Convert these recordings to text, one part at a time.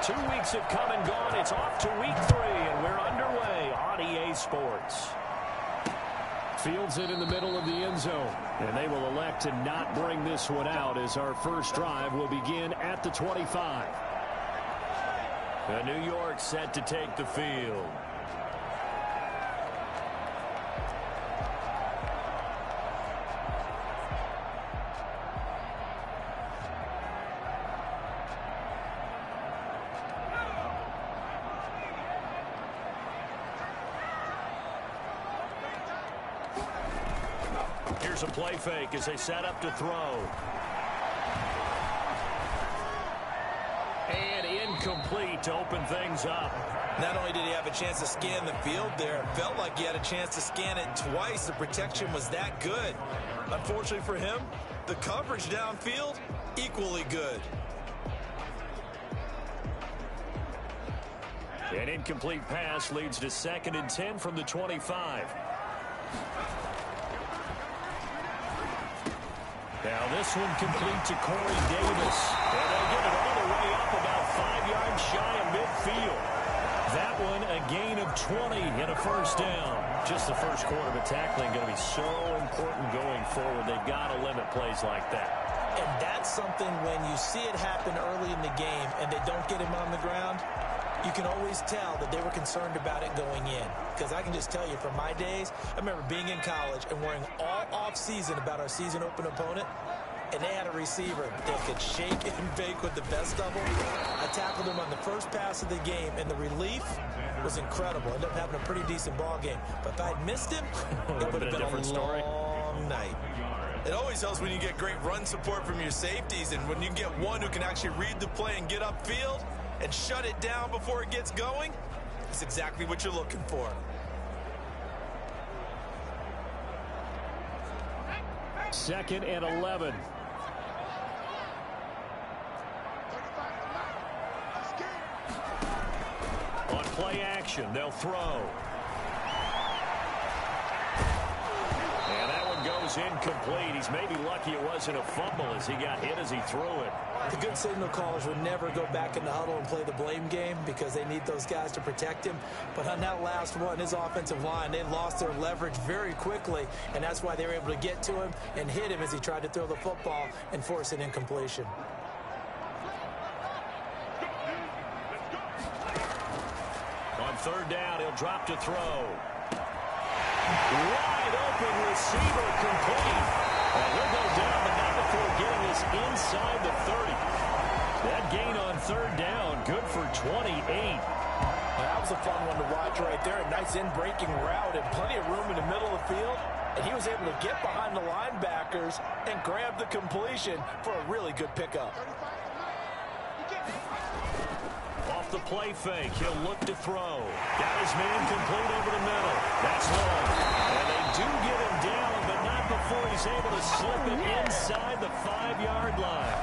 2 weeks have come and gone. It's off to week 3, and we're underway on EA Sports. Fields it in the middle of the end zone, and they will elect to not bring this one out as our first drive will begin at the 25. The New York set to take the field. Here's a play fake as they set up to throw. And incomplete to open things up. Not only did he have a chance to scan the field there, it felt like he had a chance to scan it twice. The protection was that good. Unfortunately for him, the coverage downfield, equally good. An incomplete pass leads to 2nd and 10 from the 25. Now this one complete to Corey Davis. And they'll get it all the way up about 5 yards shy of midfield. That one a gain of 20 and a first down. Just the first quarter, but tackling going to be so important going forward. They've got to limit plays like that. And that's something when you see it happen early in the game and they don't get him on the ground, you can always tell that they were concerned about it going in. Because I can just tell you from my days, I remember being in college and worrying all off-season about our season open opponent, and they had a receiver that could shake and bake with the best of them. I tackled him on the first pass of the game, and the relief was incredible. Ended up having a pretty decent ball game. But if I'd missed him, it would have been a long night. It always helps when you get great run support from your safeties, and when you get one who can actually read the play and get upfield and shut it down before it gets going, it's exactly what you're looking for. Second and 11. On play action, they'll throw. And that one goes incomplete. He's maybe lucky it wasn't a fumble as he got hit as he threw it. The good signal callers would never go back in the huddle and play the blame game because they need those guys to protect him. But on that last one, his offensive line, they lost their leverage very quickly, and that's why they were able to get to him and hit him as he tried to throw the football and force an incompletion. On third down, he'll drop to throw. Wide open receiver complete. And he'll go down, but not before getting this inside the 30. That gain on third down, good for 28. That was a fun one to watch right there. A nice in-breaking route and plenty of room in the middle of the field. And he was able to get behind the linebackers and grab the completion for a really good pickup. Off the play fake, he'll look to throw. Got his man complete over the middle. That's long. And they do get him down, but not before he's able to slip it inside the 5-yard line.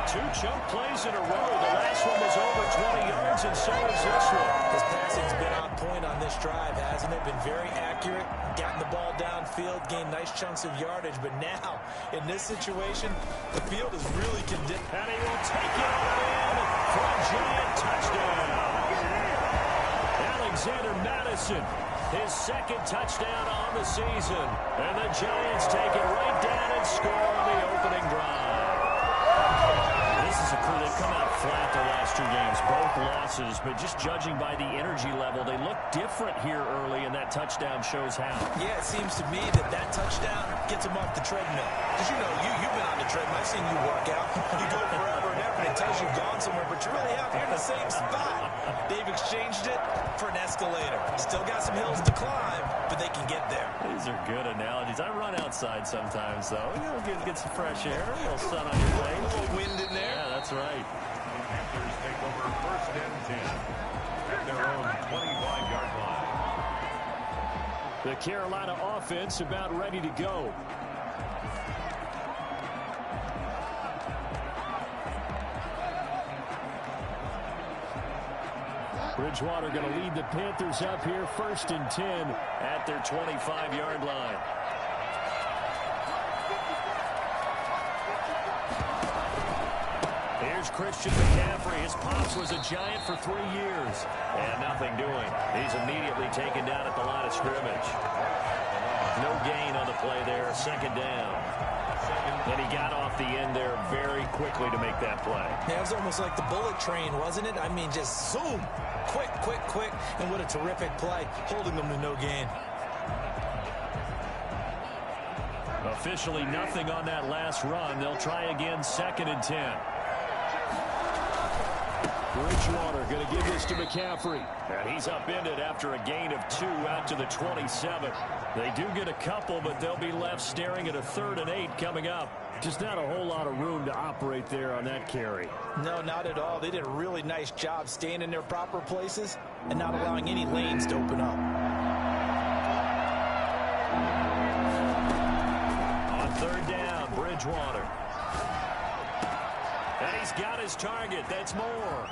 2 chunk plays in a row. The last one was over 20 yards, and so is this one. His passing's been on point on this drive, hasn't it? Been very accurate, gotten the ball downfield, gained nice chunks of yardage. But now, in this situation, the field is really condemned. And he will take it in for a giant touchdown. Alexander Madison, his 2nd touchdown on the season. And the Giants take it right down and score on the opening drive. This is a crew that come out flat their last 2 games, both losses, but just judging by the energy level, they look different here early, and that touchdown shows how. Yeah, it seems to me that touchdown gets them off the treadmill. Because, you know, you've been on the treadmill. I've seen you work out. You go forever and ever, and it tells you've gone somewhere, but you really have. You're in the same spot. They've exchanged it for an escalator. Still got some hills to climb, but they can get there. These are good analogies. I run outside sometimes, though. You know, get some fresh air, a little sun on your face. A little wind in there. Yeah, that's right. Panthers take over 1st and 10 at their own 25-yard line. The Carolina offense about ready to go. Bridgewater going to lead the Panthers up here 1st and 10 at their 25-yard line. Here's Christian McCaffrey. His pops was a Giant for 3 years. And nothing doing. He's immediately taken down at the line of scrimmage. No gain on the play there. Second down. And he got off the end there very quickly to make that play. Yeah, it was almost like the bullet train, wasn't it? I mean, just zoom. Quick, quick, quick. And what a terrific play, holding them to no gain. Officially nothing on that last run. They'll try again, 2nd and 10. Bridgewater going to give this to McCaffrey. And he's upended after a gain of 2 out to the 27. They do get a couple, but they'll be left staring at a 3rd and 8 coming up. Just not a whole lot of room to operate there on that carry. No, not at all. They did a really nice job staying in their proper places and not allowing any lanes to open up. On 3rd down, Bridgewater. And he's got his target. That's Moore.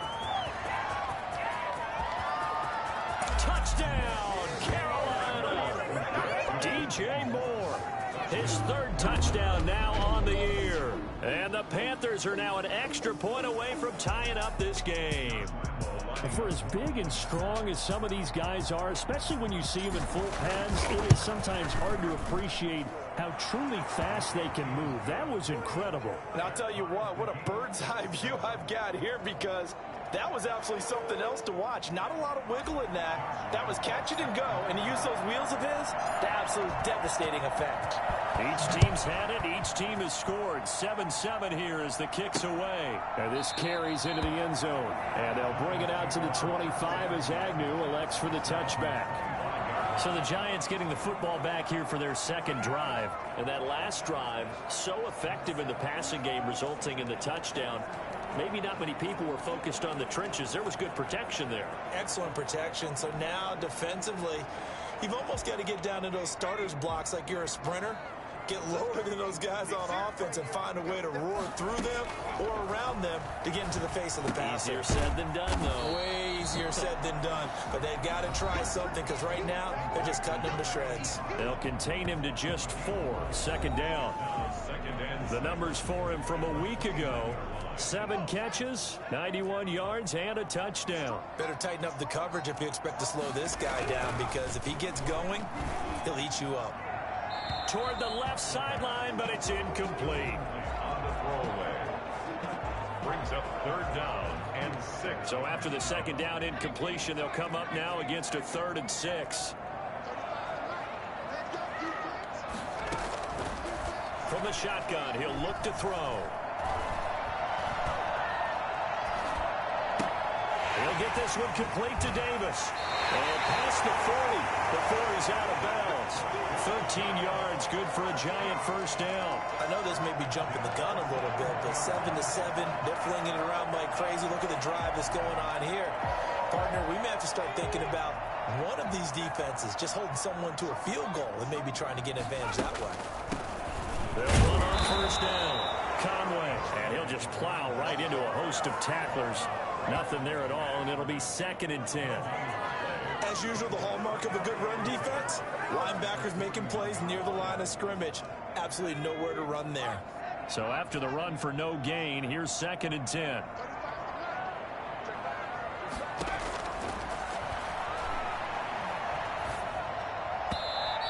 Touchdown, Carolina. DJ Moore. His 3rd touchdown now on the year. And the Panthers are now an extra point away from tying up this game. For as big and strong as some of these guys are, especially when you see them in full pads, it is sometimes hard to appreciate how truly fast they can move. That was incredible. And I'll tell you what a bird's eye view I've got here, because that was absolutely something else to watch. Not a lot of wiggle in that. That was catch it and go, and he used those wheels of his to absolute devastating effect. Each team's had it. Each team has scored. 7-7 here as the kick's away. And this carries into the end zone. And they'll bring it out to the 25 as Agnew elects for the touchback. So the Giants getting the football back here for their 2nd drive. And that last drive, so effective in the passing game, resulting in the touchdown. Maybe not many people were focused on the trenches. There was good protection there. Excellent protection. So now defensively, you've almost got to get down to those starters blocks like you're a sprinter. Get lower than those guys on offense and find a way to roar through them or around them to get into the face of the passer. Easier said than done, though. Way easier said than done. But they've got to try something, because right now they're just cutting him to shreds. They'll contain him to just 4. 2nd down. The numbers for him from a week ago: 7 catches, 91 yards, and a touchdown. Better tighten up the coverage if you expect to slow this guy down, because if he gets going, he'll eat you up. Toward the left sideline, but it's incomplete. On the throwaway. Brings up 3rd down and 6. So after the 2nd down incompletion, they'll come up now against a 3rd and 6. From the shotgun, he'll look to throw. He'll get this one complete to Davis. And past the 40 before he's out of bounds. 13 yards, good for a Giant 1st down. I know this may be jumping the gun a little bit, but 7-7, they're flinging it around like crazy. Look at the drive that's going on here. Partner, we may have to start thinking about one of these defenses just holding someone to a field goal and maybe trying to get an advantage that way. They'll run on 1st down. Conway, and he'll just plow right into a host of tacklers. Nothing there at all, and it'll be 2nd and 10. As usual, the hallmark of a good run defense, linebackers making plays near the line of scrimmage. Absolutely nowhere to run there. So after the run for no gain, here's 2nd and 10.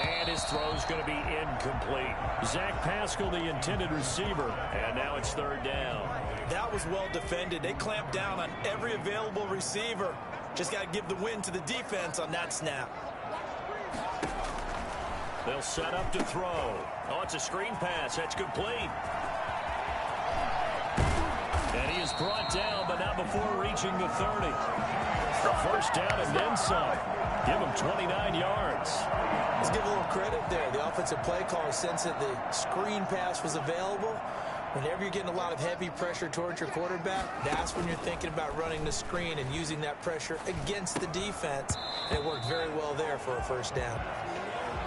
And his throw's going to be incomplete. Zach Pascal, the intended receiver, and now it's 3rd down. That was well defended. They clamped down on every available receiver. Just got to give the win to the defense on that snap. They'll set up to throw. Oh, it's a screen pass. That's complete. And he is brought down, but not before reaching the 30. The 1st down and then some. Give him 29 yards. Let's give a little credit there. The offensive play caller sensed that the screen pass was available. Whenever you're getting a lot of heavy pressure towards your quarterback, that's when you're thinking about running the screen and using that pressure against the defense. And it worked very well there for a 1st down.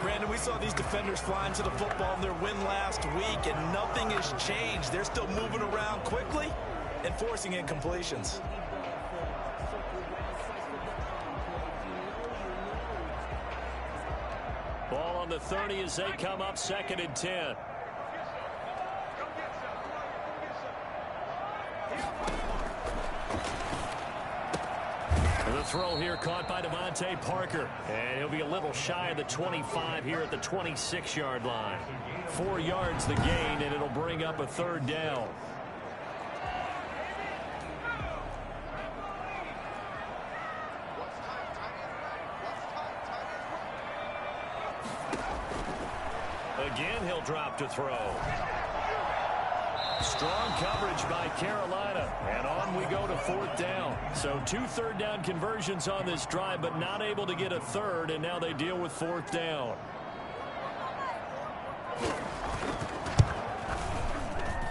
Brandon, we saw these defenders flying to the football in their win last week, and nothing has changed. They're still moving around quickly and forcing incompletions. Ball on the 30 as they come up 2nd and 10. The throw here caught by Devontae Parker. And he'll be a little shy of the 25 here at the 26-yard line. 4 yards the gain, and it'll bring up a third down. Again, he'll drop to throw. Strong coverage by Carolina. And on we go to 4th down. So 2 third-down conversions on this drive, but not able to get a third, and now they deal with 4th down.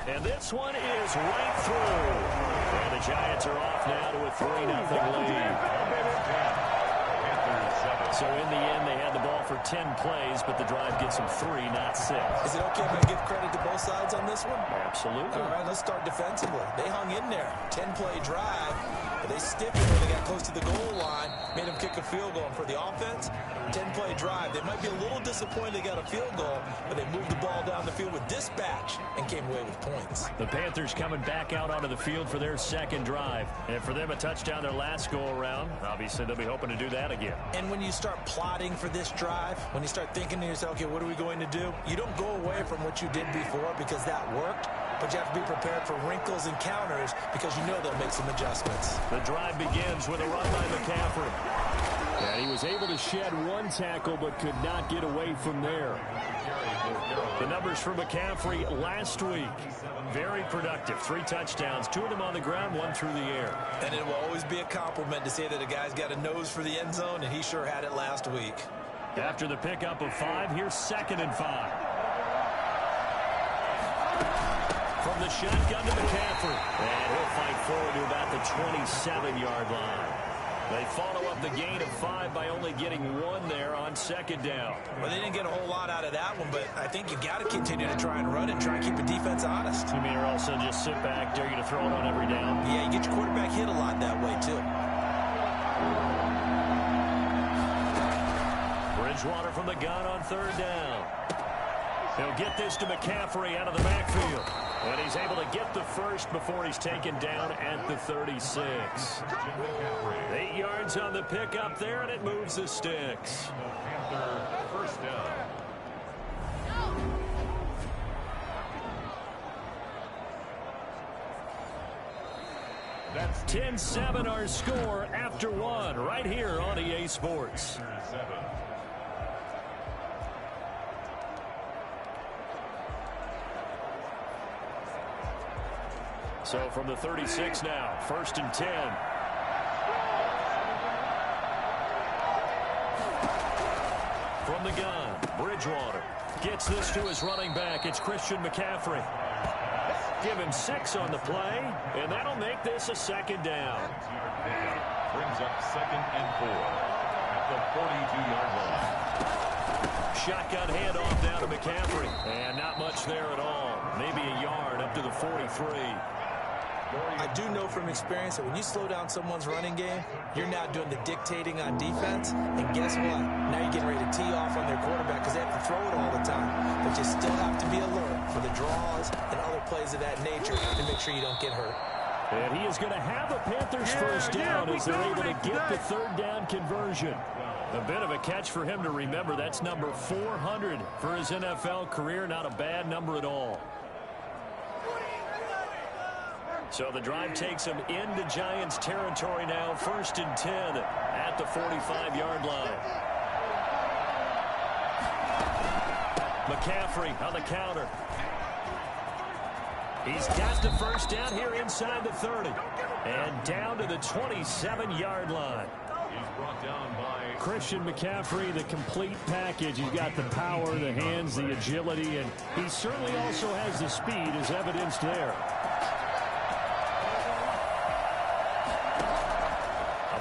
And this one is right through. And the Giants are off now to a 3-0 lead. So in the end, they had the ball for 10 plays, but the drive gets them 3, not 6. Is it okay if I give credit to both sides on this one? Absolutely. All right, let's start defensively. They hung in there. 10-play drive, but they stiffened when they got close to the goal line, made them kick a field goal. And for the offense, 10-play drive. They might be a little disappointed they got a field goal, but they moved the ball down the field with dispatch and came away with points. The Panthers coming back out onto the field for their second drive. And for them, a touchdown their last go-around. Obviously, they'll be hoping to do that again. And when you start plotting for this drive, when you start thinking to yourself, okay, what are we going to do? You don't go away from what you did before because that worked, but you have to be prepared for wrinkles and counters because you know they'll make some adjustments. The drive begins with a run by McCaffrey. And he was able to shed 1 tackle but could not get away from there. The numbers for McCaffrey last week, very productive. 3 touchdowns, 2 of them on the ground, 1 through the air. And it will always be a compliment to say that a guy's got a nose for the end zone, and he sure had it last week. After the pickup of 5, here's 2nd and 5. From the shotgun to McCaffrey. And he'll fight forward to about the 27-yard line. They follow up the gain of 5 by only getting 1 there on 2nd down. Well, they didn't get a whole lot out of that one, but I think you got to continue to try and run and try and keep the defense honest. You mean also just sit back, dare you to throw it on every down? Yeah, you get your quarterback hit a lot that way, too. Bridgewater from the gun on 3rd down. He'll get this to McCaffrey out of the backfield. And he's able to get the first before he's taken down at the 36. 8 yards on the pickup there, and it moves the sticks. Panther first down. That's 10-7 our score after 1 right here on EA Sports. 7. So from the 36 now, 1st and 10. From the gun, Bridgewater gets this to his running back. It's Christian McCaffrey. Give him 6 on the play, and that'll make this a 2nd down. Brings up 2nd and 4 at the 42-yard line. Shotgun handoff down to McCaffrey. And not much there at all. Maybe a yard up to the 43. I do know from experience that when you slow down someone's running game, you're now doing the dictating on defense. And guess what? Now you're getting ready to tee off on their quarterback because they have to throw it all the time. But you still have to be alert for the draws and other plays of that nature to make sure you don't get hurt. And he is going to have a Panthers first down as they're able to get the 3rd down conversion. A bit of a catch for him to remember. That's number 400 for his NFL career. Not a bad number at all. So the drive takes him into Giants territory now. 1st and 10 at the 45-yard line. McCaffrey on the counter. He's got the first down here inside the 30. And down to the 27-yard line. He's brought down by Christian McCaffrey, the complete package. He's got the power, the hands, the agility, and he certainly also has the speed as evidenced there.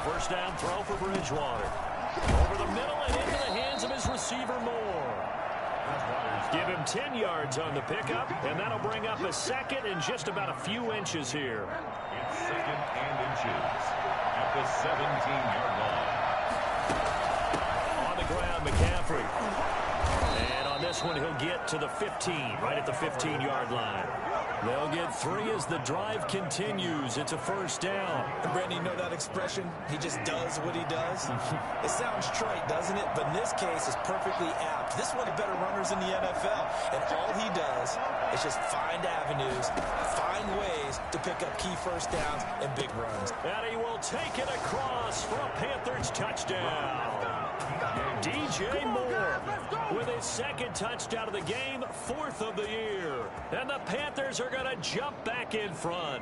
First down throw for Bridgewater. Over the middle and into the hands of his receiver, Moore. Give him 10 yards on the pickup, and that'll bring up a 2nd and just about a few inches here. It's 2nd and inches at the 17-yard line. On the ground, McCaffrey. And on this one, he'll get to the 15, right at the 15-yard line. They'll get 3 as the drive continues. It's a first down. And Brandon, you know that expression? He just does what he does. It sounds trite, doesn't it? But in this case, it's perfectly apt. This is one of the better runners in the NFL. And all he does is just find avenues, find ways to pick up key first downs and big runs. And he will take it across for a Panthers touchdown. DJ Moore with his second touchdown of the game, 4th of the year. And the Panthers are going to jump back in front.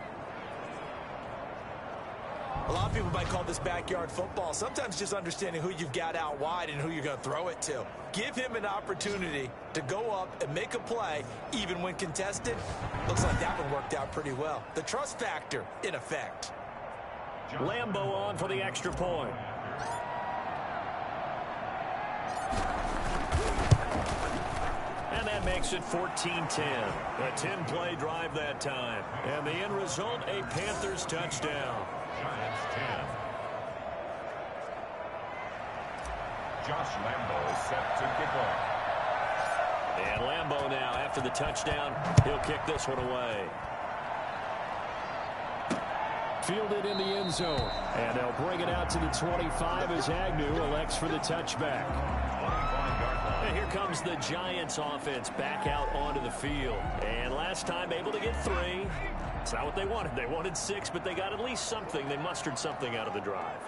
A lot of people might call this backyard football. Sometimes just understanding who you've got out wide and who you're going to throw it to. Give him an opportunity to go up and make a play, even when contested. Looks like that one worked out pretty well. The trust factor in effect. Lambo on for the extra point. And that makes it 14-10. A 10-play drive that time. And the end result, a Panthers touchdown. Giants 10. Josh Lambo set to kick off. And Lambo now, after the touchdown, he'll kick this one away. Fielded in the end zone. And they'll bring it out to the 25 as Agnew elects for the touchback. And here comes the Giants offense back out onto the field. And last time able to get 3. It's not what they wanted. They wanted 6, but they got at least something. They mustered something out of the drive.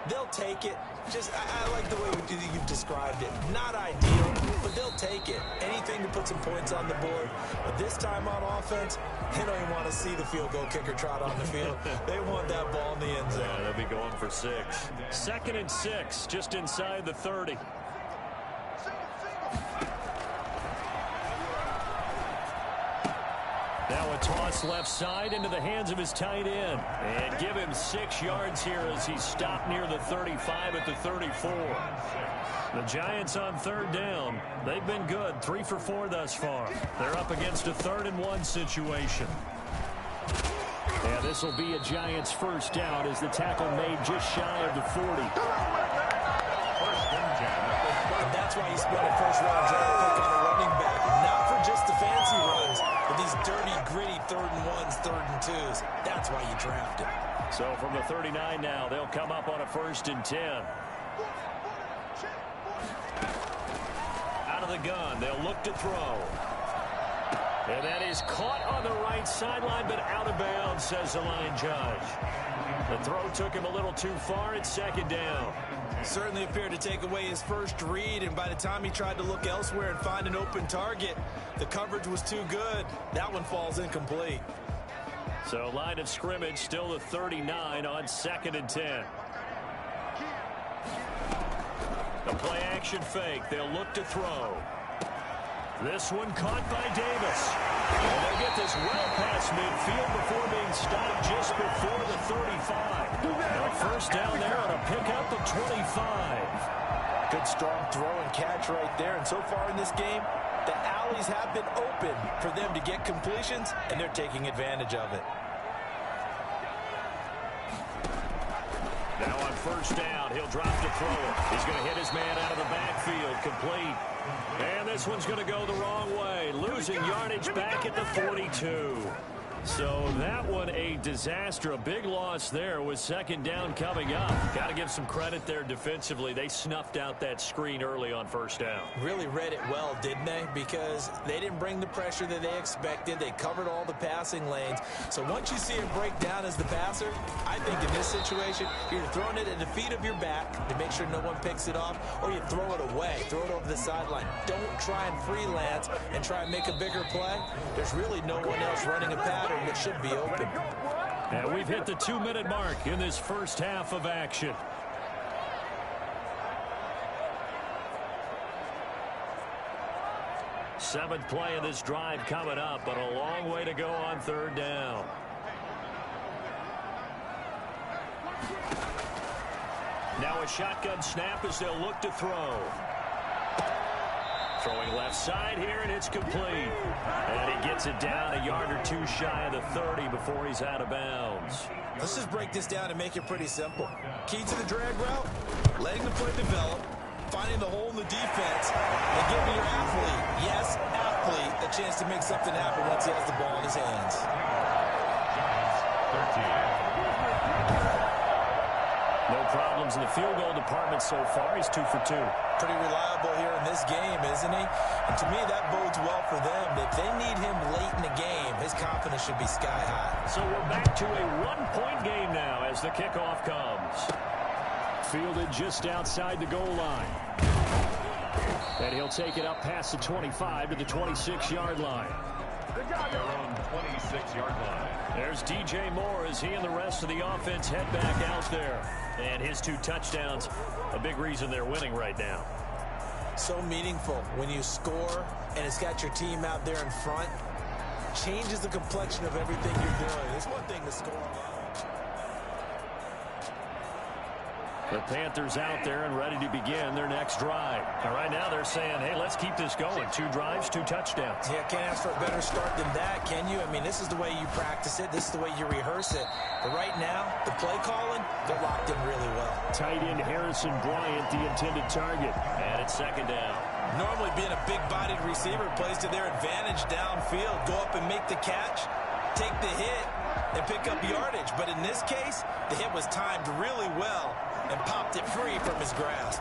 They'll take it. I like the way you've described it. Not ideal, but they'll take it. Anything to put some points on the board. But this time on offense, they don't even want to see the field goal kicker trot on the field. They want that ball in the end zone. Yeah, they'll be going for 6. 2nd and 6, just inside the 30. Now a toss left side into the hands of his tight end. And give him 6 yards here as he's stopped near the 35 at the 34. The Giants on 3rd down. They've been good, 3 for 4 thus far. They're up against a 3rd and 1 situation. And this will be a Giants first down as the tackle made just shy of the 40. And that's why you spent a first-round draft pick on a running back. Not for just the fancy runs, but these dirty, gritty 3rd and 1s, 3rd and 2s. That's why you draft him. So from the 39 now, they'll come up on a 1st and 10. Out of the gun, they'll look to throw. And that is caught on the right sideline, but out of bounds, says the line judge. The throw took him a little too far. It's 2nd down. Certainly appeared to take away his first read, and by the time he tried to look elsewhere and find an open target, the coverage was too good. That one falls incomplete. So line of scrimmage still the 39 on 2nd and 10. The play action fake. They'll look to throw. This one caught by Davis. And they'll get this well past midfield before being stopped just before the 35. Now first down there on a pickup of 25. Good strong throw and catch right there. And so far in this game, the alleys have been open for them to get completions, and they're taking advantage of it. Now on first down, he'll drop to throw it. He's going to hit his man out of the backfield, complete. And this one's going to go the wrong way, losing yardage back at the 42. So that one a disaster, a big loss there with 2nd down coming up. Got to give some credit there defensively. They snuffed out that screen early on first down. Really read it well, didn't they? Because they didn't bring the pressure that they expected. They covered all the passing lanes. So once you see him break down as the passer, I think in this situation, you're throwing it at the feet of your back to make sure no one picks it off, or you throw it away, throw it over the sideline. Don't try and freelance and try and make a bigger play. There's really no one else running a pattern that should be open. And we've hit the 2-minute mark in this first half of action. Seventh play of this drive coming up, but a long way to go on 3rd down. Now a shotgun snap as they'll look to throw. Throwing left side here, and it's complete. And he gets it down a yard or 2 shy of the 30 before he's out of bounds. Let's just break this down and make it pretty simple. Key to the drag route, letting the play develop, finding the hole in the defense, and giving your athlete, yes, athlete, athlete a chance to make something happen once he has the ball in his hands. Giants 13. No problems in the field goal department so far. He's 2 for 2. Pretty reliable here in this game, isn't he? And to me, that bodes well for them. If they need him late in the game, his confidence should be sky high. So we're back to a one-point game now as the kickoff comes. Fielded just outside the goal line. And he'll take it up past the 25 to the 26-yard line. Their own 26-yard line. There's DJ Moore as he and the rest of the offense head back out there. And his 2 touchdowns, a big reason they're winning right now. So meaningful when you score and it's got your team out there in front. Changes the complexion of everything you're doing. It's one thing to score alone. The Panthers out there and ready to begin their next drive. And right now they're saying, hey, let's keep this going. 2 drives, 2 touchdowns. Yeah, can't ask for a better start than that, can you? I mean, this is the way you practice it. This is the way you rehearse it. But right now, the play calling, they're locked in really well. Tight end Harrison Bryant, the intended target. And it's second down. Normally being a big-bodied receiver plays to their advantage downfield. Go up and make the catch, take the hit, and pick up yardage. But in this case, the hit was timed really well and popped it free from his grasp.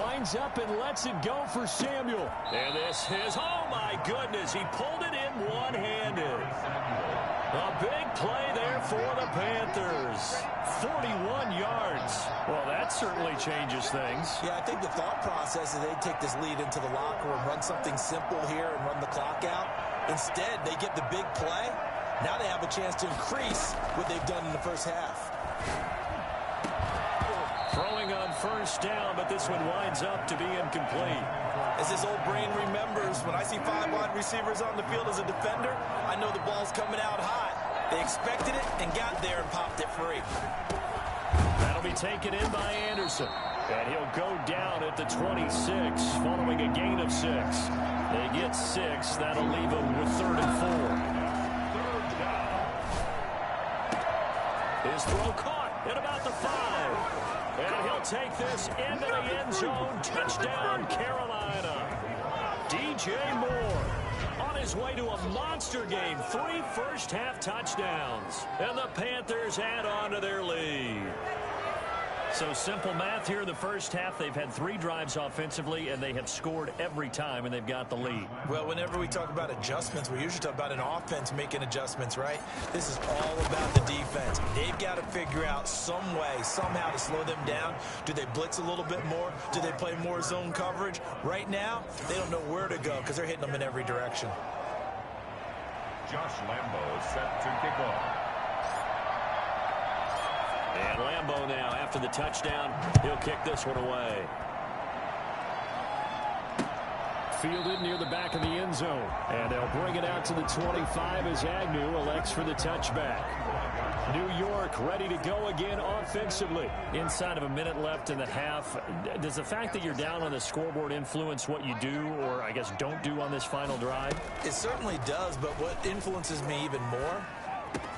Lines up and lets it go for Samuel. And this is, oh my goodness, he pulled it in one-handed. A big play there for the Panthers. 41 yards. Well, that certainly changes things. Yeah, I think the thought process is they take this lead into the locker room, run something simple here and run the clock out. Instead, they get the big play. Now they have a chance to increase what they've done in the first half. Throwing on first down, but this one winds up to be incomplete. As his old brain remembers, when I see 5 wide receivers on the field as a defender, I know the ball's coming out hot. They expected it and got there and popped it free. That'll be taken in by Anderson. And he'll go down at the 26 following a gain of 6. They get 6. That'll leave them with 3rd and 4. His throw caught at about the 5. And he'll take this into the end zone. Touchdown, Carolina. DJ Moore on his way to a monster game. 3 first-half touchdowns. And the Panthers add on to their lead. So simple math here in the first half. They've had 3 drives offensively, and they have scored every time, and they've got the lead. Well, whenever we talk about adjustments, we usually talk about an offense making adjustments, right? This is all about the defense. They've got to figure out some way, somehow to slow them down. Do they blitz a little bit more? Do they play more zone coverage? Right now, they don't know where to go because they're hitting them in every direction. Josh Lambo is set to kick off. And Lambo now, after the touchdown, he'll kick this one away. Fielded near the back of the end zone. And they'll bring it out to the 25 as Agnew elects for the touchback. New York ready to go again offensively. Inside of a minute left in the half. Does the fact that you're down on the scoreboard influence what you do or, I guess, don't do on this final drive? It certainly does, but what influences me even more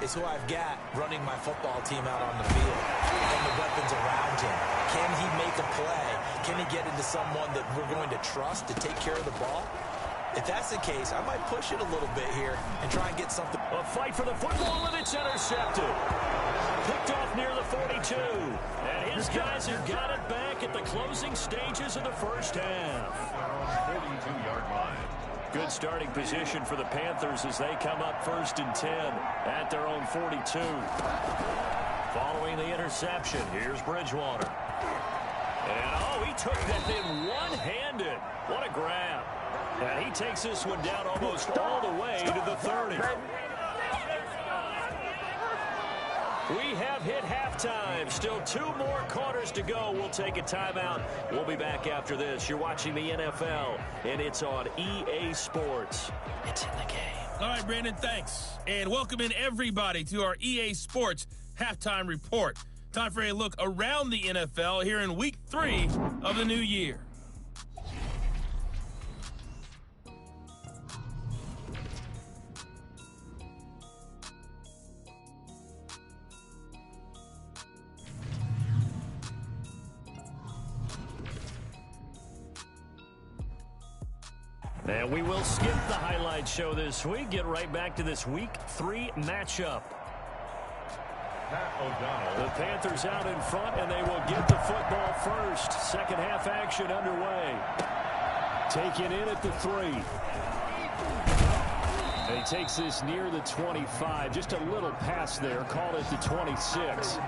is who I've got running my football team out on the field and the weapons around him. Can he make a play? Can he get into someone that we're going to trust to take care of the ball? If that's the case, I might push it a little bit here and try and get something. A fight for the football, and it's intercepted. Picked off near the 42. And his guys have got it back at the closing stages of the first half. 42-yard line. Good starting position for the Panthers as they come up 1st and 10 at their own 42. Following the interception, here's Bridgewater. And, he took that in one-handed. What a grab. And he takes this one down almost all the way to the 30. We have hit halftime. Still 2 more quarters to go. We'll take a timeout. We'll be back after this. You're watching the NFL, and it's on EA Sports. It's in the game. All right, Brandon, thanks. And welcome in everybody to our EA Sports Halftime Report. Time for a look around the NFL here in Week 3 of the new year. And we will skip the highlight show this week. Get right back to this Week 3 matchup. Pat O'Donnell. The Panthers out in front, and they will get the football first. Second half action underway. Taken in at the 3. And he takes this near the 25. Just a little pass there. Called it the 26.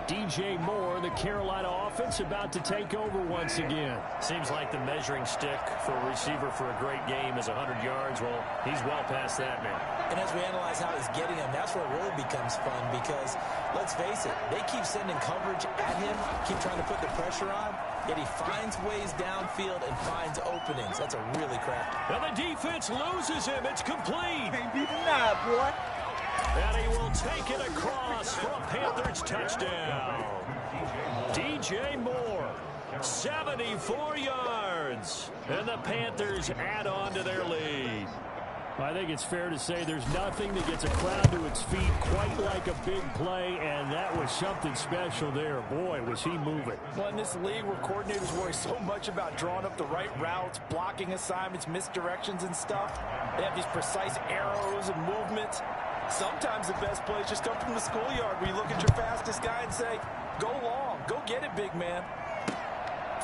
DJ Moore, the Carolina offense, about to take over once again. Seems like the measuring stick for a receiver for a great game is 100 yards. Well, he's well past that now. And as we analyze how he's getting them, that's where it really becomes fun because, let's face it, they keep sending coverage at him, keep trying to put the pressure on, yet he finds ways downfield and finds openings. That's a really crafty. And the defense loses him. It's complete. Can't be denied, boy. And he will take it across for a Panthers touchdown. DJ Moore, 74 yards. And the Panthers add on to their lead. I think it's fair to say there's nothing that gets a crowd to its feet quite like a big play, and that was something special there. Boy, was he moving. Well, in this league where coordinators worry so much about drawing up the right routes, blocking assignments, misdirections and stuff, they have these precise arrows and movements. Sometimes the best plays just come from the schoolyard where you look at your fastest guy and say, go long, go get it, big man.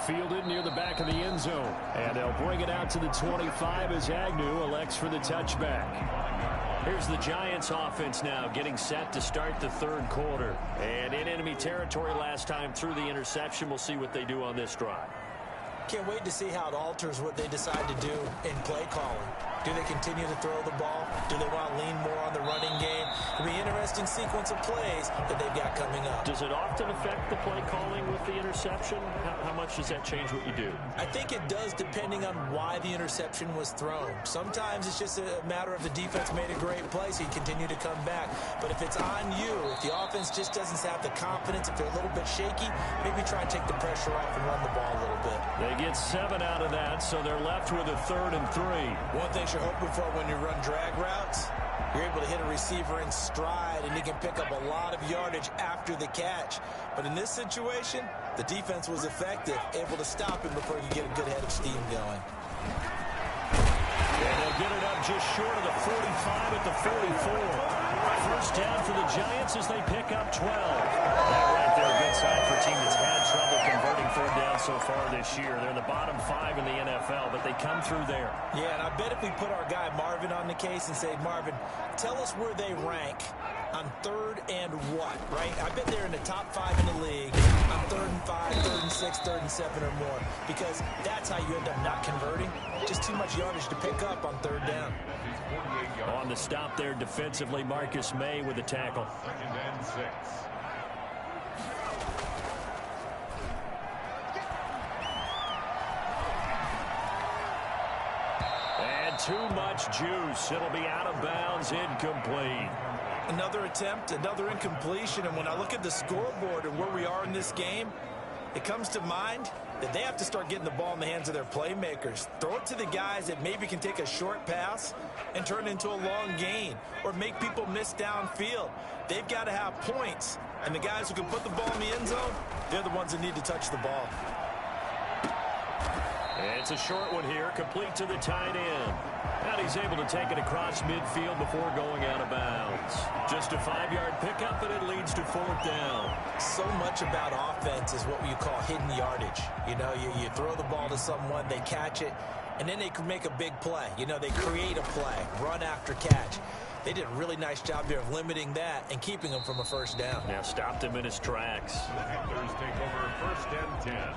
Fielded near the back of the end zone. And they'll bring it out to the 25 as Agnew elects for the touchback. Here's the Giants offense now getting set to start the third quarter. And in enemy territory last time through the interception. We'll see what they do on this drive. Can't wait to see how it alters what they decide to do in play calling. Do they continue to throw the ball? Do they want to lean more on the running game? It'll be an interesting sequence of plays that they've got coming up. Does it often affect the play calling with the interception? How much does that change what you do? I think it does depending on why the interception was thrown. Sometimes it's just a matter of the defense made a great play, so you continue to come back. But if it's on you, if the offense just doesn't have the confidence, if they're a little bit shaky, maybe try and take the pressure off and run the ball a little bit. They get 7 out of that, so they're left with a 3rd and 3. One thing you're hoping for when you run drag routes, you're able to hit a receiver in stride, and he can pick up a lot of yardage after the catch. But in this situation, the defense was effective, able to stop him before you get a good head of steam going. And they'll get it up just short of the 45 at the 44. First down for the Giants as they pick up 12. That right there, a good sign for a team that's had trouble converting 3rd down so far this year. They're in the bottom 5 in the NFL, but they come through there. Yeah, and I bet if we put our guy Marvin on the case and say, Marvin, tell us where they rank on 3rd and what, right? I bet they're in the top 5 in the league on 3rd and 5, 3rd and 6, 3rd and 7 or more, because that's how you end up not converting. Just too much yardage to pick up on 3rd down. On the stop there defensively, Marcus May with the tackle. 2nd and 6. And too much juice. It'll be out of bounds, incomplete. Another attempt, another incompletion, and when I look at the scoreboard and where we are in this game, it comes to mind that they have to start getting the ball in the hands of their playmakers. Throw it to the guys that maybe can take a short pass and turn it into a long gain or make people miss downfield. They've got to have points, and the guys who can put the ball in the end zone, they're the ones that need to touch the ball. It's a short one here, complete to the tight end. And he's able to take it across midfield before going out of bounds. Just a 5-yard pickup, and it leads to 4th down. So much about offense is what you call hidden yardage. You know, you throw the ball to someone, they catch it, and then they can make a big play. You know, they create a play, run after catch. They did a really nice job there of limiting that and keeping him from a 1st down. Now stopped him in his tracks. Panthers take over 1st and 10.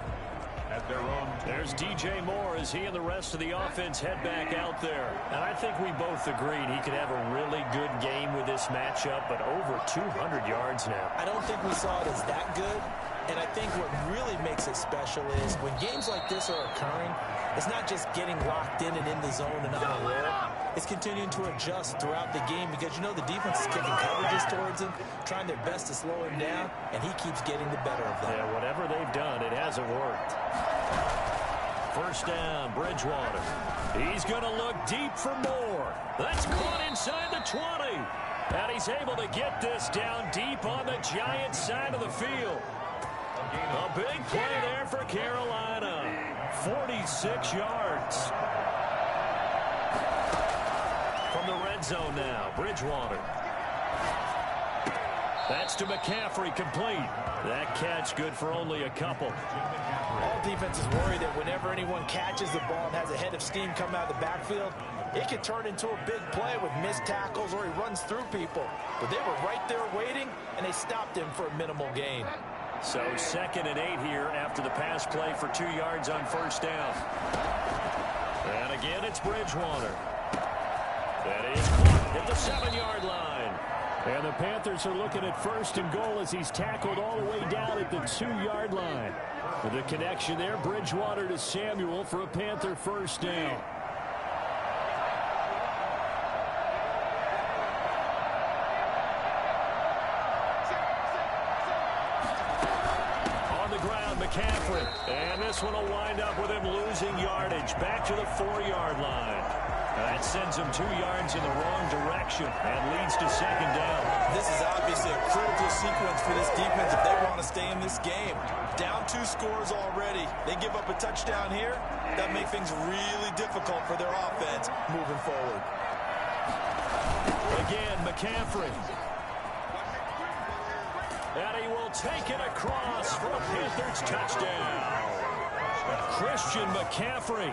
At their own. There's DJ Moore as he and the rest of the offense head back out there. And I think we both agreed he could have a really good game with this matchup, but over 200 yards now. I don't think we saw it as that good. And I think what really makes it special is when games like this are occurring, it's not just getting locked in and in the zone and on a roll. It's continuing to adjust throughout the game because, you know, the defense is kicking coverages towards him, trying their best to slow him down, and he keeps getting the better of them. Yeah, whatever they've done, it hasn't worked. 1st down, Bridgewater. He's going to look deep for Moore. That's caught inside the 20. And he's able to get this down deep on the Giants side of the field. A big play there for Carolina. 46 yards. From the red zone now, Bridgewater. That's to McCaffrey, complete. That catch good for only a couple. All defenses worry that whenever anyone catches the ball and has a head of steam come out of the backfield, it can turn into a big play with missed tackles or he runs through people. But they were right there waiting, and they stopped him for a minimal gain. So 2nd and 8 here after the pass play for 2 yards on first down. And again, it's Bridgewater. That is caught at the 7-yard line. And the Panthers are looking at 1st and goal as he's tackled all the way down at the 2-yard line. With the connection there, Bridgewater to Samuel for a Panther first down. On the ground, McCaffrey. And this one will wind up with him losing yardage. Back to the 4-yard line. That sends him 2 yards in the wrong direction and leads to 2nd down. This is obviously a critical sequence for this defense if they want to stay in this game. Down 2 scores already. They give up a touchdown here. That makes things really difficult for their offense moving forward. Again, McCaffrey. And he will take it across for a Panthers touchdown. Christian McCaffrey,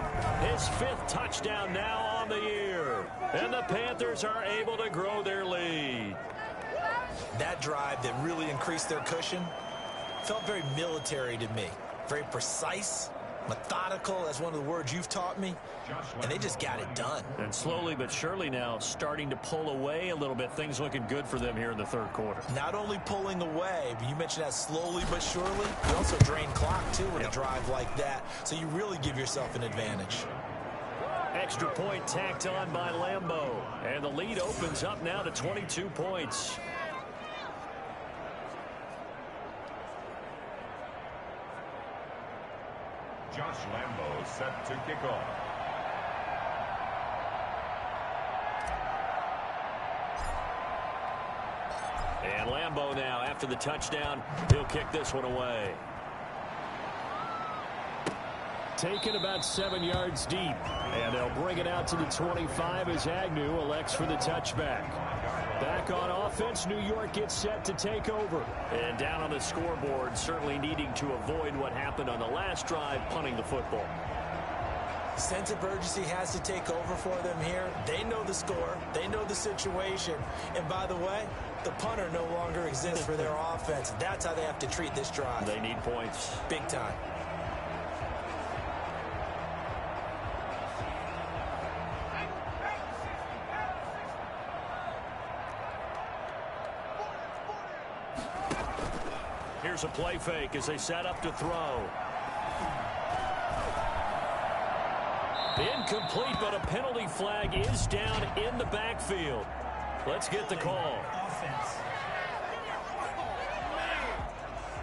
his 5th touchdown now on the year. And the Panthers are able to grow their lead. That drive that really increased their cushion felt very military to me. Very precise, methodical, that's one of the words you've taught me. And they just got it done. And slowly but surely now starting to pull away a little bit. Things looking good for them here in the 3rd quarter. Not only pulling away, but you mentioned that slowly but surely. You also drain clock, too, with a drive like that. So you really give yourself an advantage. Extra point tacked on by Lambeau. And the lead opens up now to 22 points. Josh Lambeau set to kick off. And Lambeau now, after the touchdown, he'll kick this one away. Taken about 7 yards deep. And they'll bring it out to the 25 as Agnew elects for the touchback. Back on offense, New York gets set to take over. And down on the scoreboard, certainly needing to avoid what happened on the last drive, punting the football. Sense of urgency has to take over for them here. They know the score. They know the situation. And by the way, the punter no longer exists for their offense. That's how they have to treat this drive. They need points. Big time. Here's a play fake as they set up to throw. Incomplete, but a penalty flag is down in the backfield. Let's get the call.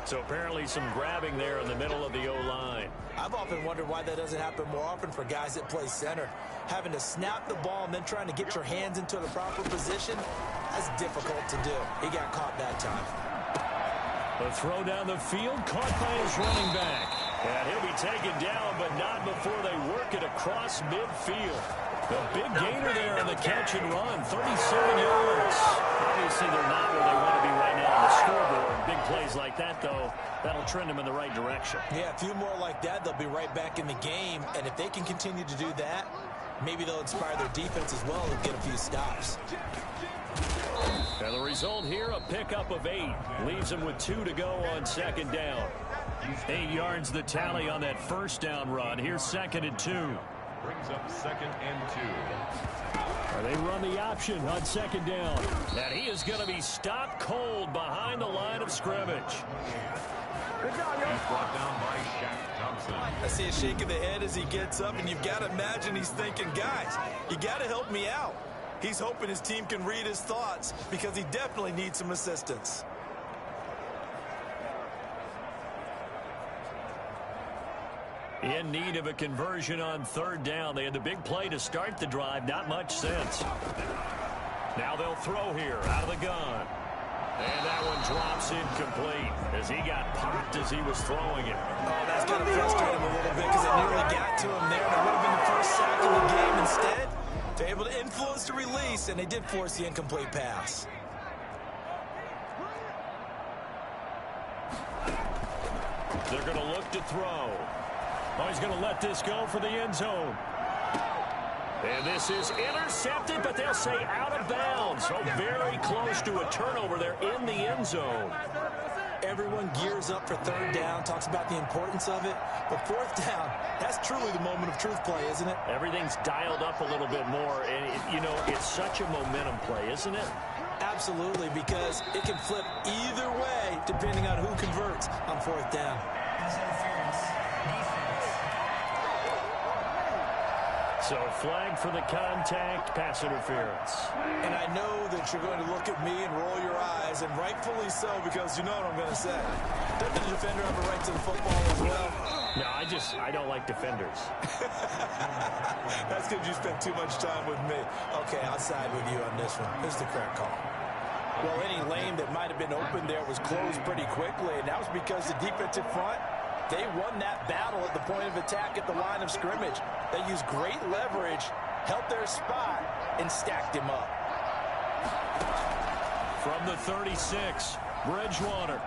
So apparently some grabbing there in the middle of the O-line. I've often wondered why that doesn't happen more often for guys that play center. Having to snap the ball and then trying to get your hands into the proper position, that's difficult to do. He got caught that time. The throw down the field, caught by his running back. And he'll be taken down, but not before they work it across midfield. The big gainer there on the catch and run, 37 yards. Obviously, they're not where they want to be right now on the scoreboard. Big plays like that, though, that'll trend them in the right direction. Yeah, a few more like that, they'll be right back in the game. And if they can continue to do that, maybe they'll inspire their defense as well and get a few stops. And the result here, a pickup of 8. Leaves them with 2 to go on second down. 8 yards the tally on that first down run. Here's 2nd and 2. Brings up 2nd and 2. They run the option on second down. And he is going to be stopped cold behind the line of scrimmage. He's brought down by Shaq Thompson. I see a shake of the head as he gets up, and you've got to imagine he's thinking, guys, you got to help me out. He's hoping his team can read his thoughts because he definitely needs some assistance. In need of a conversion on third down. They had the big play to start the drive. Not much sense. Now they'll throw here out of the gun. And that one drops incomplete as he got popped as he was throwing it. Oh, that's going to frustrate him a little bit because it nearly got to him there. And it would have been the first sack of the game. Instead, they're able to influence the release, and they did force the incomplete pass. They're going to look to throw. Oh, he's going to let this go for the end zone. And this is intercepted, but they'll say out of bounds. So very close to a turnover there in the end zone. Everyone gears up for third down, talks about the importance of it. But fourth down, that's truly the moment of truth play, isn't it? Everything's dialed up a little bit more. And, you know, it's such a momentum play, isn't it? Absolutely, because it can flip either way depending on who converts on fourth down. So flag for the contact, pass interference. And I know that you're going to look at me and roll your eyes, and rightfully so, because you know what I'm going to say. Doesn't the defender have a right to the football as well? No, I don't like defenders. That's because you spent too much time with me. Okay, I'll side with you on this one. This is the correct call. Well, any lane that might have been open there was closed pretty quickly, and that was because the defensive front, they won that battle at the point of attack at the line of scrimmage. They used great leverage, held their spot, and stacked him up. From the 36, Bridgewater.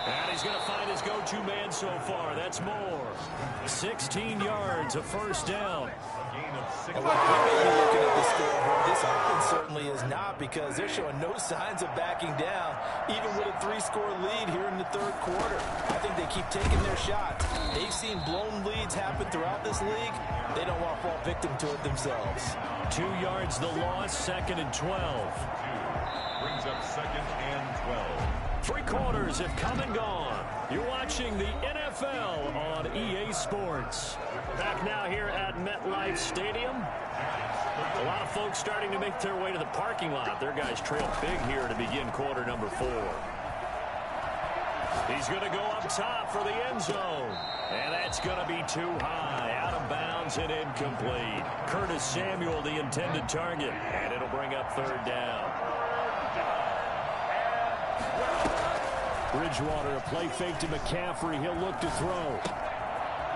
And he's going to find his go-to man so far. That's Moore. 16 yards, a first down. And what we may be looking at the scoreboard, this offense certainly is not, because they're showing no signs of backing down, even with a 3-score lead here in the third quarter. I think they keep taking their shots. They've seen blown leads happen throughout this league. They don't want to fall victim to it themselves. 2 yards the loss, 2nd and 12. Brings up 2nd and 12. 3 quarters have come and gone. You're watching the NFL on EA Sports. Back now here at MetLife Stadium. A lot of folks starting to make their way to the parking lot. Their guys trail big here to begin quarter number 4. He's going to go up top for the end zone. And that's going to be too high. Out of bounds and incomplete. Curtis Samuel, the intended target. And it'll bring up third down. Bridgewater, a play fake to McCaffrey. He'll look to throw.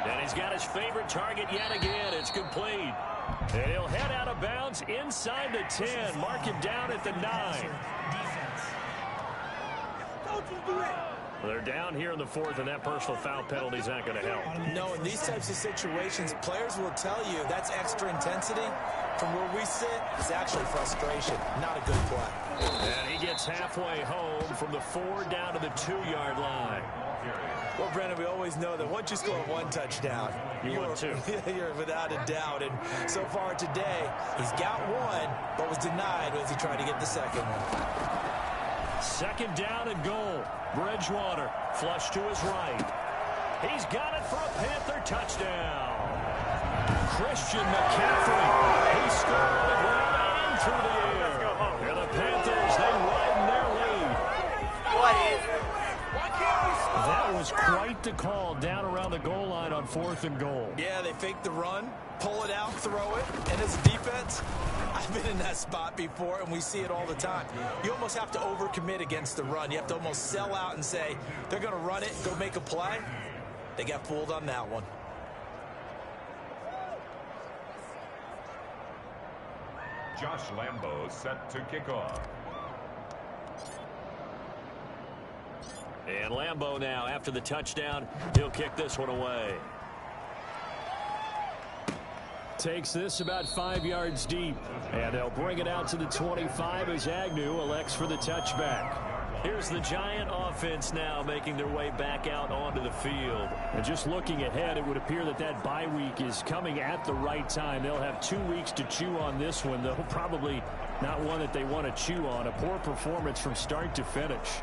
And he's got his favorite target yet again. It's complete. And he'll head out of bounds inside the 10. Mark him down at the 9. They're down here in the 4th, and that personal foul penalty is not going to help. No, in these types of situations, players will tell you that's extra intensity. From where we sit, it's actually frustration, not a good play. And he gets halfway home from the 4 down to the 2-yard line. Well, Brandon, we always know that once you score 1 touchdown, you're 2. You're without a doubt. And so far today, he's got 1, but was denied as he tried to get the second one. 2nd down and goal. Bridgewater, flush to his right. He's got it for a Panther touchdown. Christian McCaffrey. He scored right through the air. And the Panthers, they widen their lead. That was quite the call down around the goal line on 4th and goal. Yeah, they fake the run, pull it out, throw it. And as a defense, I've been in that spot before, and we see it all the time. You almost have to overcommit against the run. You have to almost sell out and say, they're going to run it, go make a play. They got fooled on that one. Josh Lambo set to kick off. And Lambo now, after the touchdown, he'll kick this one away. Takes this about 5 yards deep. And they'll bring it out to the 25 as Agnew elects for the touchback. Here's the Giant offense now making their way back out onto the field. And just looking ahead, it would appear that that bye week is coming at the right time. They'll have 2 weeks to chew on this one, though probably not one that they want to chew on. A poor performance from start to finish.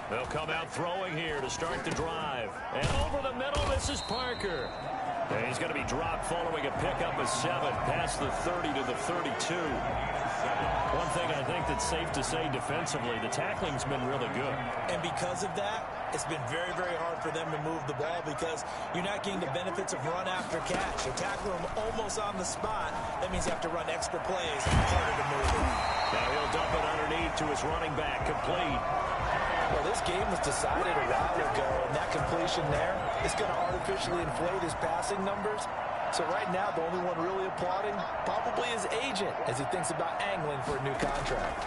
They'll come out throwing here to start the drive. And over the middle, this is Parker. And he's going to be dropped following a pickup of 7 past the 30 to the 32. One thing I think that's safe to say defensively, the tackling's been really good. And because of that, it's been very, very hard for them to move the ball because you're not getting the benefits of run after catch. They're tackling them almost on the spot. That means you have to run extra plays, harder to move it. Now he'll dump it underneath to his running back, complete. Well, this game was decided a while ago, and that completion there is going to artificially inflate his passing numbers. So right now, the only one really applauding probably his agent as he thinks about angling for a new contract.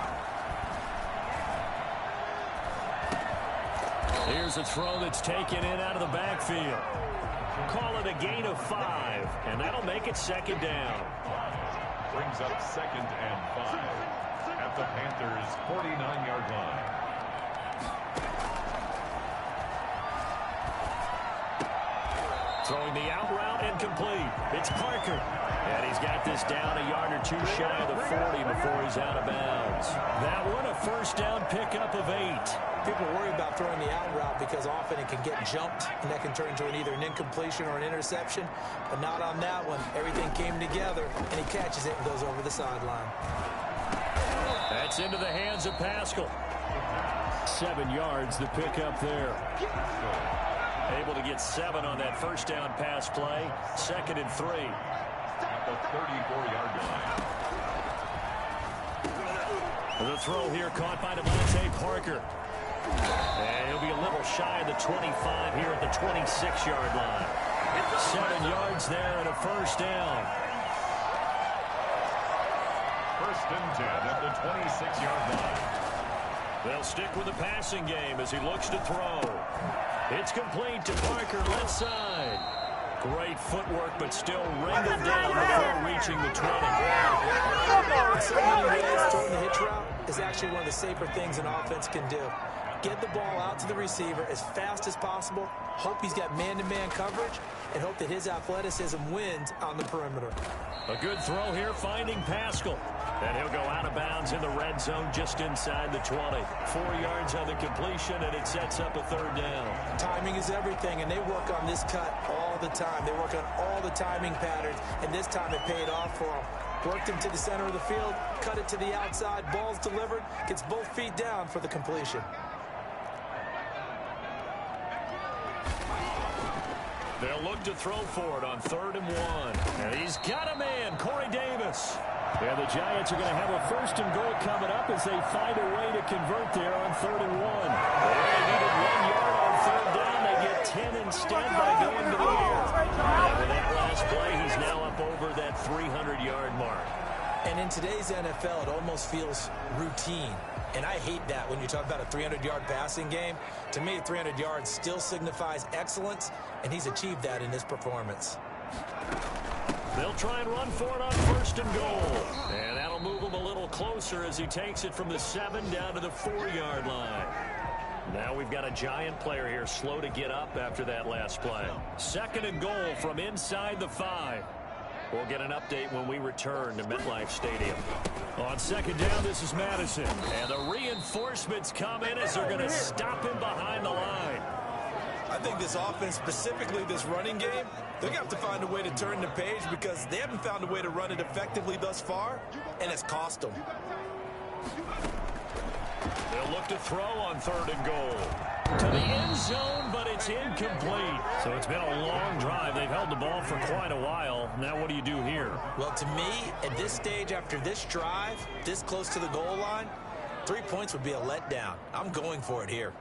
Here's a throw that's taken in out of the backfield. Call it a gain of 5, and that'll make it 2nd down. Brings up 2nd and 5 at the Panthers' 49-yard line. Throwing the out route and complete. It's Parker. And he's got this down a yard or two shy of the 40 before he's out of bounds. That one a 1st down pickup of 8. People worry about throwing the out route because often it can get jumped, and that can turn into either an incompletion or an interception. But not on that one. Everything came together, and he catches it and goes over the sideline. That's into the hands of Pascal. 7 yards, the pickup there. Able to get 7 on that 1st down pass play. 2nd and 3. At the 34-yard line. The throw here caught by Devontae Parker. And he'll be a little shy of the 25 here at the 26-yard line. 7 yards there and a 1st down. 1st and 10 at the 26-yard line. They'll stick with the passing game as he looks to throw. It's complete to Parker, left side. Great footwork, but still wrangled down before reaching the 20. In so many ways, throwing the hitch route is actually one of the safer things an offense can do. Get the ball out to the receiver as fast as possible, hope he's got man-to-man coverage, and hope that his athleticism wins on the perimeter. A good throw here, finding Pascal. And he'll go out of bounds in the red zone just inside the 20. 4 yards on the completion, and it sets up a 3rd down. Timing is everything, and they work on this cut all the time. They work on all the timing patterns, and this time it paid off for them. Worked him to the center of the field, cut it to the outside, ball's delivered, gets both feet down for the completion. They'll look to throw for it on 3rd and 1. And he's got a man, Corey Davis. And the Giants are going to have a 1st and goal coming up as they find a way to convert there on 3rd and 1. They needed 1 yard on 3rd down. They get 10 instead by going to the air. And with that last play, he's now up over that 300-yard mark. And in today's NFL, it almost feels routine. And I hate that when you talk about a 300-yard passing game. To me, 300 yards still signifies excellence, and he's achieved that in this performance. They'll try and run for it on 1st and goal. And that'll move him a little closer as he takes it from the 7 down to the 4-yard line. Now we've got a Giant player here slow to get up after that last play. 2nd and goal from inside the 5. We'll get an update when we return to MetLife Stadium. On 2nd down, this is Madison. And the reinforcements come in as they're going to stop him behind the line. I think this offense, specifically this running game, they're going to have to find a way to turn the page because they haven't found a way to run it effectively thus far, and it's cost them. They'll look to throw on 3rd and goal. To the end zone, but it's incomplete. So it's been a long drive. They've held the ball for quite a while. Now what do you do here? Well, to me, at this stage after this drive, this close to the goal line, 3 points would be a letdown. I'm going for it here.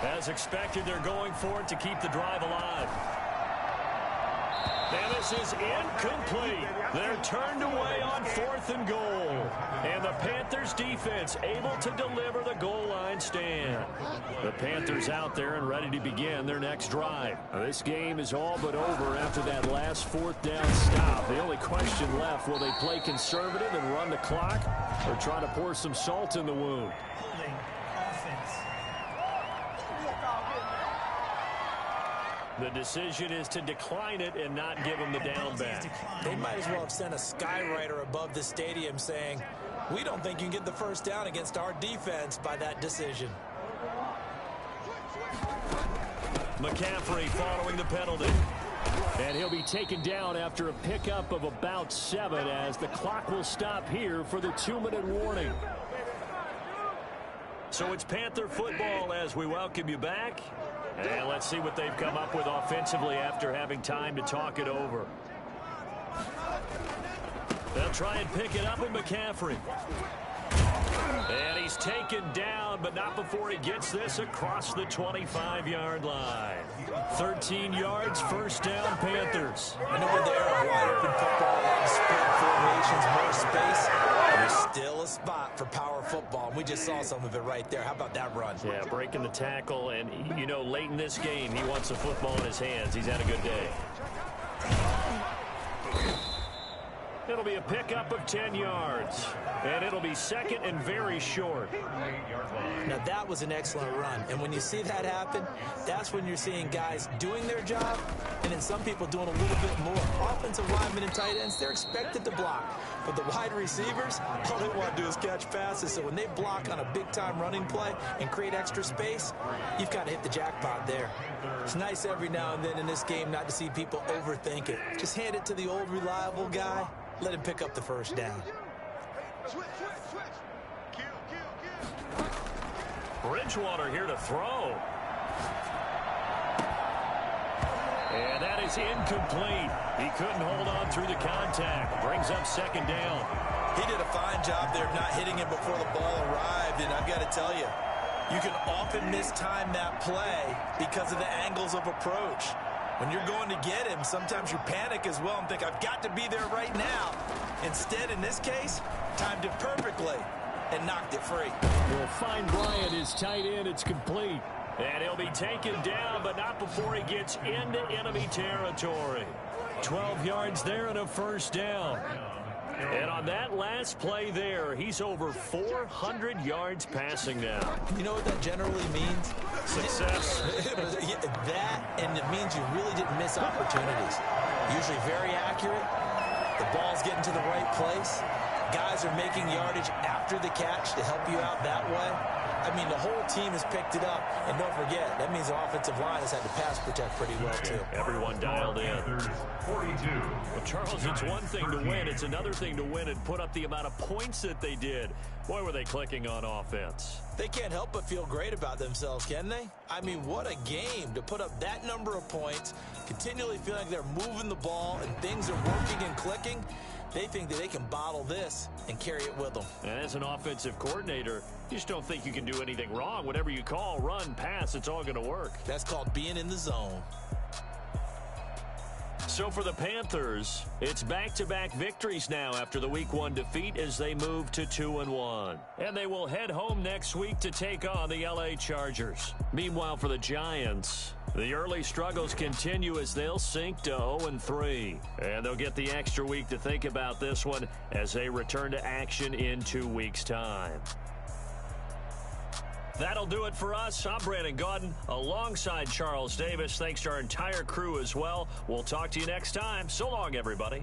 As expected, they're going for it to keep the drive alive. And this is incomplete. They're turned away on 4th and goal. And the Panthers defense able to deliver the goal line stand. The Panthers out there and ready to begin their next drive. Now, this game is all but over after that last 4th down stop. The only question left, will they play conservative and run the clock or try to pour some salt in the wound? The decision is to decline it and not give him the down back. They might as well have sent a skywriter above the stadium saying, we don't think you can get the 1st down against our defense by that decision. McCaffrey following the penalty. And he'll be taken down after a pickup of about 7 as the clock will stop here for the 2-minute warning. So it's Panther football as we welcome you back. And let's see what they've come up with offensively after having time to talk it over. They'll try and pick it up with McCaffrey. And he's taken down, but not before he gets this across the 25-yard line. 13 yards, first down, Panthers. I know in the era of wide open football, a lot of spread formations, more space, there's still a spot for power football. And we just saw some of it right there. How about that run? Yeah, breaking the tackle, and, you know, late in this game, he wants the football in his hands. He's had a good day. It'll be a pickup of 10 yards, and it'll be second and very short. Now, that was an excellent run, and when you see that happen, that's when you're seeing guys doing their job, and then some people doing a little bit more. Offensive linemen and tight ends, they're expected to block, but the wide receivers, all they want to do is catch passes, so when they block on a big-time running play and create extra space, you've got to hit the jackpot there. It's nice every now and then in this game not to see people overthink it. Just hand it to the old reliable guy. Let him pick up the first down. Bridgewater here to throw. And that is incomplete. He couldn't hold on through the contact. Brings up second down. He did a fine job there of not hitting him before the ball arrived, and I've got to tell you, you can often mistime that play because of the angles of approach. When you're going to get him, sometimes you panic as well and think, I've got to be there right now. Instead, in this case, timed it perfectly and knocked it free. We'll find Bryant, his tight end. It's complete. And he'll be taken down, but not before he gets into enemy territory. 12 yards there and a first down. And on that last play there, he's over 400 yards passing now. You know what that generally means? Success. That, and it means you really didn't miss opportunities. Usually very accurate. The ball's getting to the right place. Guys are making yardage after the catch to help you out that way. I mean, the whole team has picked it up. And don't forget, that means the offensive line has had to pass protect pretty well, too. Everyone dialed in. 42. Well, Charles, it's one thing to win. It's another thing to win and put up the amount of points that they did. Boy, were they clicking on offense. They can't help but feel great about themselves, can they? I mean, what a game to put up that number of points, continually feeling like they're moving the ball and things are working and clicking. They think that they can bottle this and carry it with them. And as an offensive coordinator, you just don't think you can do anything wrong. Whatever you call, run, pass, it's all going to work. That's called being in the zone. So for the Panthers, it's back-to-back victories now after the Week 1 defeat as they move to 2-1. And they will head home next week to take on the LA Chargers. Meanwhile, for the Giants, the early struggles continue as they'll sink to 0-3. And they'll get the extra week to think about this one as they return to action in 2 weeks' time. That'll do it for us. I'm Brandon Gaudin alongside Charles Davis. Thanks to our entire crew as well. We'll talk to you next time. So long, everybody.